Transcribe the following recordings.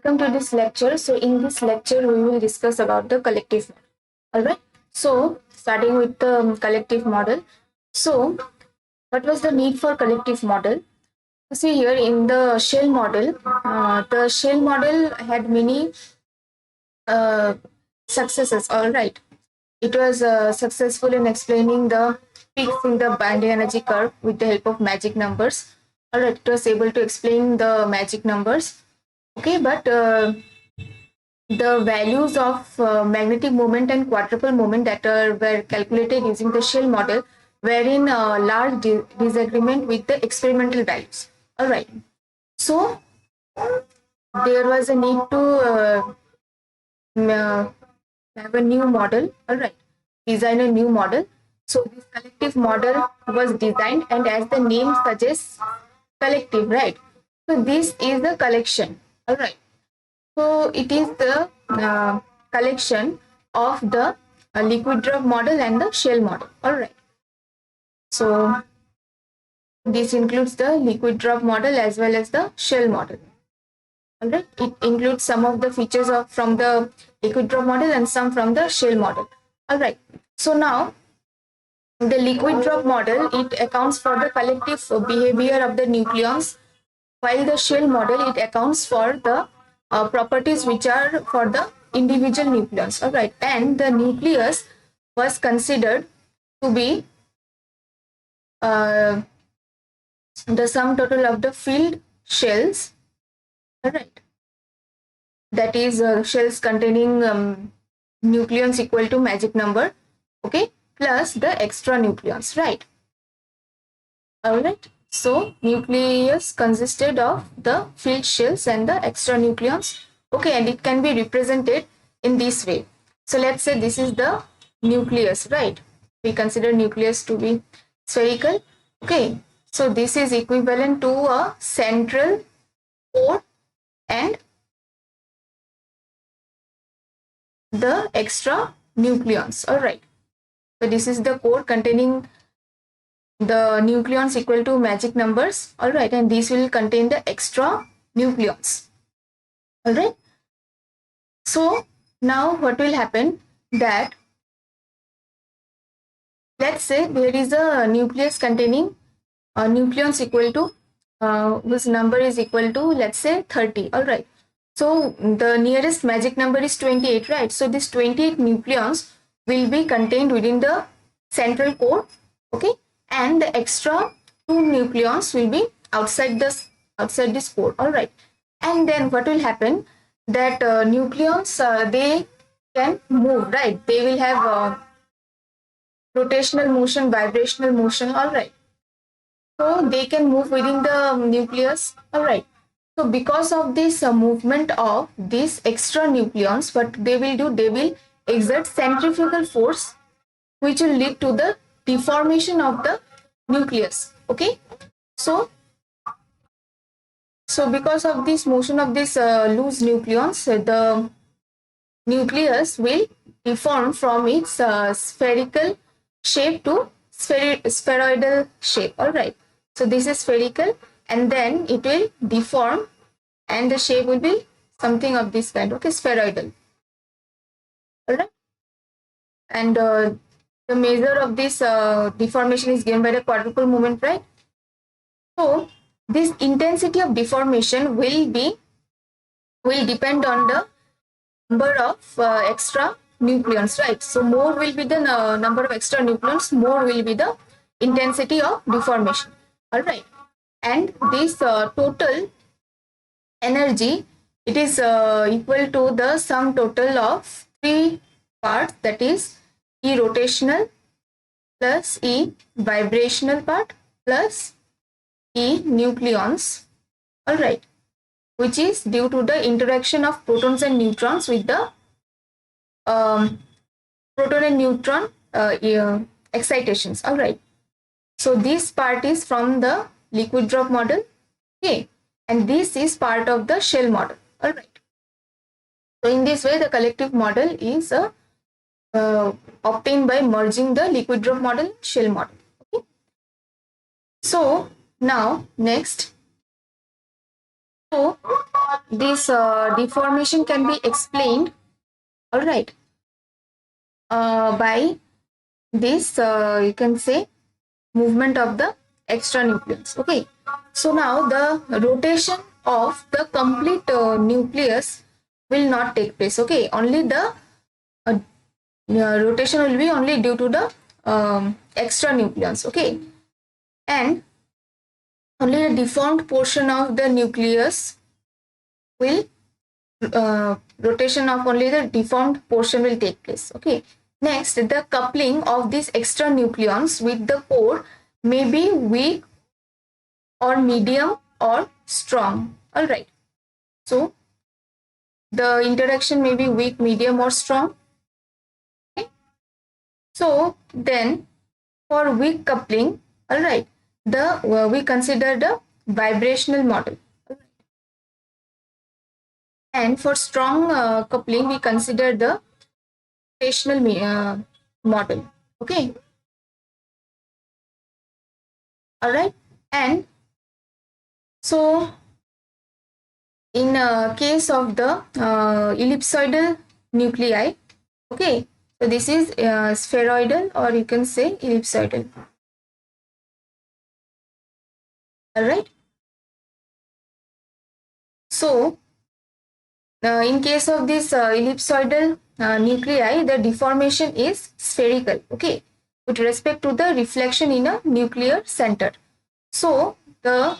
welcome to this lecture. So in this lecture, we will discuss about the collective model. All right. So starting with the collective model. So what was the need for collective model? See here in the shell model had many uh, successes. All right. It was successful in explaining the peaks in the binding energy curve with the help of magic numbers. All right. It was able to explain the magic numbers. Okay, but the values of magnetic moment and quadrupole moment that were calculated using the shell model were in large disagreement with the experimental values. All right. So there was a need to have a new model. All right. Design a new model. So this collective model was designed, and as the name suggests, collective, right? So this is the collection. All right. So it is the collection of the liquid drop model and the shell model. All right. So this includes the liquid drop model as well as the shell model. All right. It includes some of the features from the liquid drop model and some from the shell model. All right. So now the liquid drop model, it accounts for the collective behavior of the nucleons, while the shell model, it accounts for the properties which are for the individual nucleons. All right. And the nucleus was considered to be the sum total of the filled shells. All right. That is shells containing nucleons equal to magic number. Okay. Plus the extra nucleons. Right. All right. So nucleus consisted of the filled shells and the extra nucleons. Okay, and it can be represented in this way. So let's say this is the nucleus, right? We consider nucleus to be spherical. Okay, so this is equivalent to a central core and the extra nucleons. All right. So this is the core containing the nucleons equal to magic numbers. All right. And these will contain the extra nucleons. All right. So now what will happen that let's say there is a nucleus containing nucleons equal to whose number is equal to, let's say, 30. All right. So the nearest magic number is 28, right? So this 28 nucleons will be contained within the central core. Okay. And the extra 2 nucleons will be outside this core. All right. And then what will happen that nucleons, they can move, right? They will have rotational motion, vibrational motion. All right. So they can move within the nucleus. All right. So because of this movement of these extra nucleons, what they will do, they will exert centrifugal force, which will lead to the deformation of the nucleus. Okay. So because of this motion of this loose nucleons, the nucleus will deform from its spherical shape to spheroidal shape. All right. So this is spherical, and then it will deform, and the shape will be something of this kind. Okay, spheroidal. All right. And the measure of this deformation is given by the quadrupole moment, right? So this intensity of deformation will depend on the number of extra nucleons, right? So more will be the number of extra nucleons, more will be the intensity of deformation. All right. And this total energy, it is equal to the sum total of 3 parts, that is E rotational plus E vibrational part plus E nucleons. All right. Which is due to the interaction of protons and neutrons with the proton and neutron excitations. All right. So this part is from the liquid drop model. Okay. And this is part of the shell model. All right. So in this way, the collective model is obtained by merging the liquid drop model and shell model. Okay. So now next, So this deformation can be explained, all right, by this you can say movement of the extra nucleons. Okay, so now the rotation of the complete nucleus will not take place. Okay, only the uh, rotation will be only due to the extra nucleons. Okay, and only the deformed portion of the nucleus will rotation of only the deformed portion will take place. Okay, next the coupling of these extra nucleons with the core may be weak or medium or strong. All right, so the interaction may be weak, medium or strong. Okay, so then for weak coupling, all right, the we consider the vibrational model, and for strong coupling we consider the rotational model. Okay, all right, and so in case of the ellipsoidal nuclei, okay, so this is spheroidal or you can say ellipsoidal. All right, so in case of this ellipsoidal nuclei, the deformation is spherical, okay, with respect to the reflection in a nuclear center. So the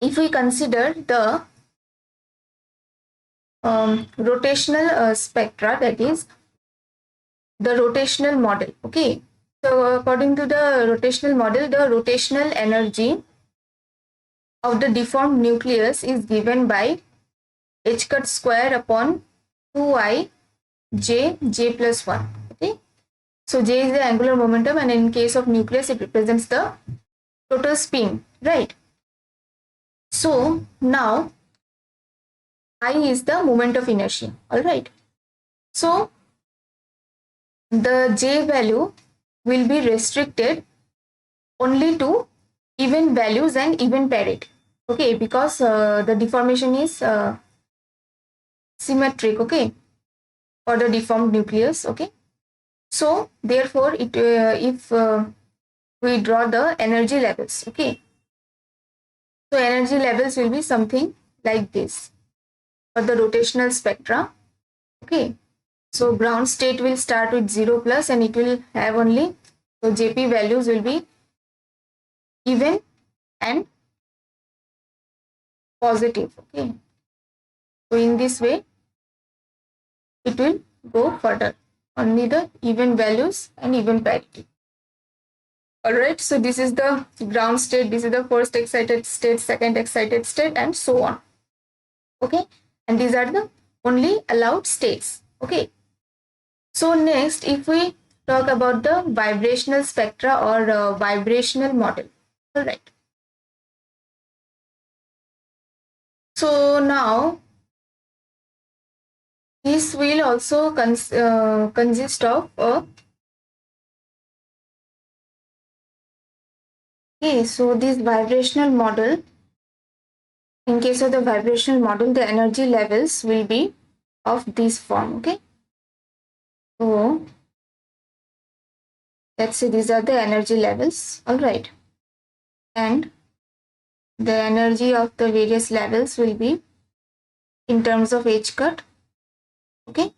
if we consider the rotational spectra, that is the rotational model. Okay, so according to the rotational model, the rotational energy of the deformed nucleus is given by h cut square upon 2I j plus 1. Okay, so j is the angular momentum, and in case of nucleus it represents the total spin, right? So now I is the moment of inertia. All right, so the j value will be restricted only to even values and even parity. Okay, because the deformation is symmetric. Okay, for the deformed nucleus. Okay, so therefore it if we draw the energy levels. Okay, so energy levels will be something like this for the rotational spectra. Okay, so ground state will start with 0 plus and it will have only, so Jp values will be even and positive. Okay, so in this way it will go further, only the even values and even parity. All right, so this is the ground state, this is the first excited state, second excited state, and so on. Okay, and these are the only allowed states. Okay, so next if we talk about the vibrational spectra or vibrational model. All right, so now this will also consist of a, okay, so this vibrational model, in case of the vibrational model, the energy levels will be of this form. Okay, so let's say these are the energy levels. All right, and the energy of the various levels will be in terms of h cut. Okay,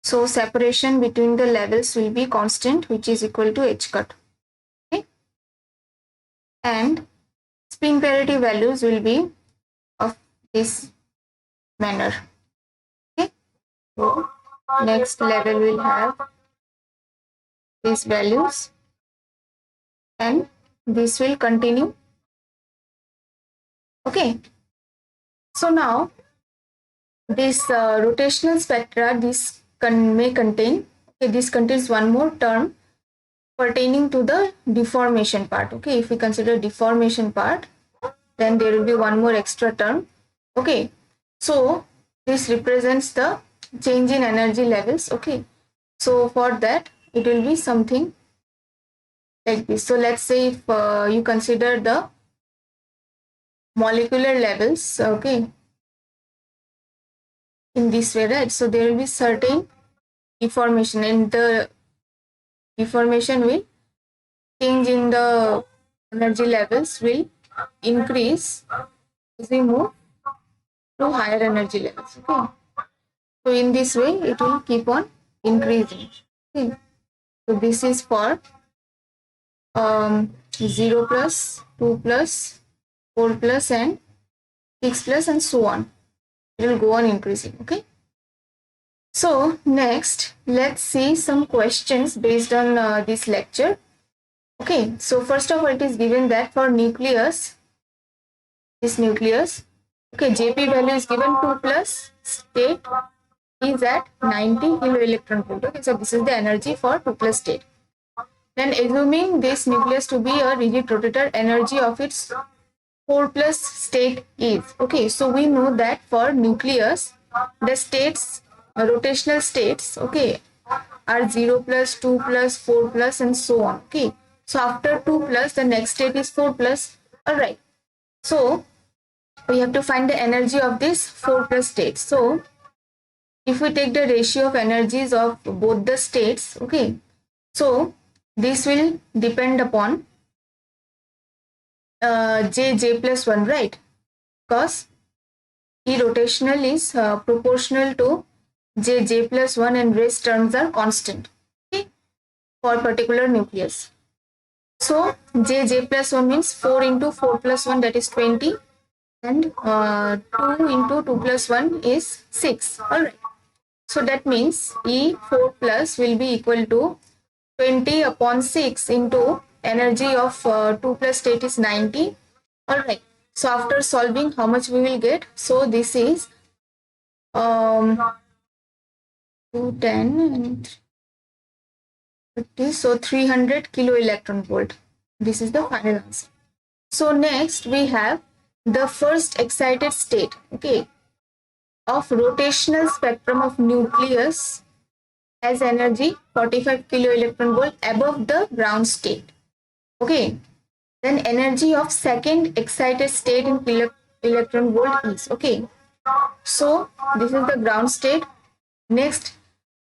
so separation between the levels will be constant, which is equal to h cut. Okay, and spin parity values will be of this manner. Okay, so next level will have these values and this will continue. Okay, so now this rotational spectra, this may contain, okay, this contains one more term pertaining to the deformation part. Okay, if we consider deformation part, then there will be one more extra term. Okay, so this represents the change in energy levels. Okay, so for that it will be something like this. So let's say if you consider the molecular levels, okay, in this way, right? So there will be certain deformation, and the deformation will change in the energy levels will increase as we move to higher energy levels, okay. So in this way it will keep on increasing, okay. So this is for 0 plus, 2 plus, 4 plus and 6 plus and so on. It will go on increasing, okay. So next, let's see some questions based on this lecture. Okay, so first of all, it is given that for nucleus, this nucleus, okay, Jp value is given 2 plus, state is at 90 kilo electron volt. Okay, so this is the energy for 2 plus state. Then assuming this nucleus to be a rigid rotator, energy of its 4 plus state is, okay, so we know that for nucleus, the states, rotational states, okay, are 0 plus, 2 plus, 4 plus and so on, okay. So after 2 plus, the next state is 4 plus, alright. So we have to find the energy of this 4 plus states. So if we take the ratio of energies of both the states, okay, so this will depend upon j plus 1, right? Because E rotational is proportional to j plus 1 and rest terms are constant, okay, for particular nucleus. So j plus 1 means 4 into 4 plus 1, that is 20, and 2 into 2 plus 1 is 6. Alright. So that means E4 plus will be equal to 20 upon 6 into energy of 2 plus state is 90. Alright. So after solving, how much we will get? So this is 210 and 50, so 300 kilo electron volt. This is the final answer. So next we have the first excited state, okay, of rotational spectrum of nucleus has energy 45 kilo electron volt above the ground state, okay. Then energy of second excited state in kilo electron volt is, okay. So this is the ground state. Next,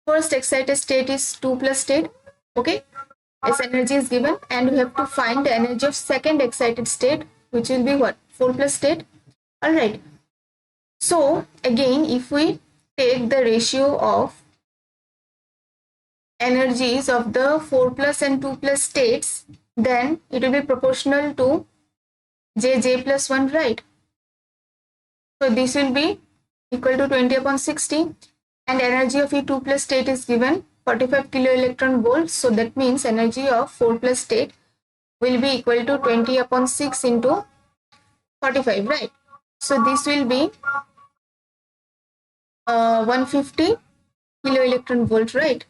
first excited state is 2 plus state, okay. Its energy is given, and we have to find the energy of second excited state, which will be what? 4 plus state. Alright. So again, if we take the ratio of energies of the 4 plus and 2 plus states, then it will be proportional to j plus 1, right? So this will be equal to 20 upon 60, and energy of E2 plus state is given 45 kilo electron volts. So that means energy of 4 plus state will be equal to 20 upon 6 into 45, right? So this will be 150 kilo electron volt, right?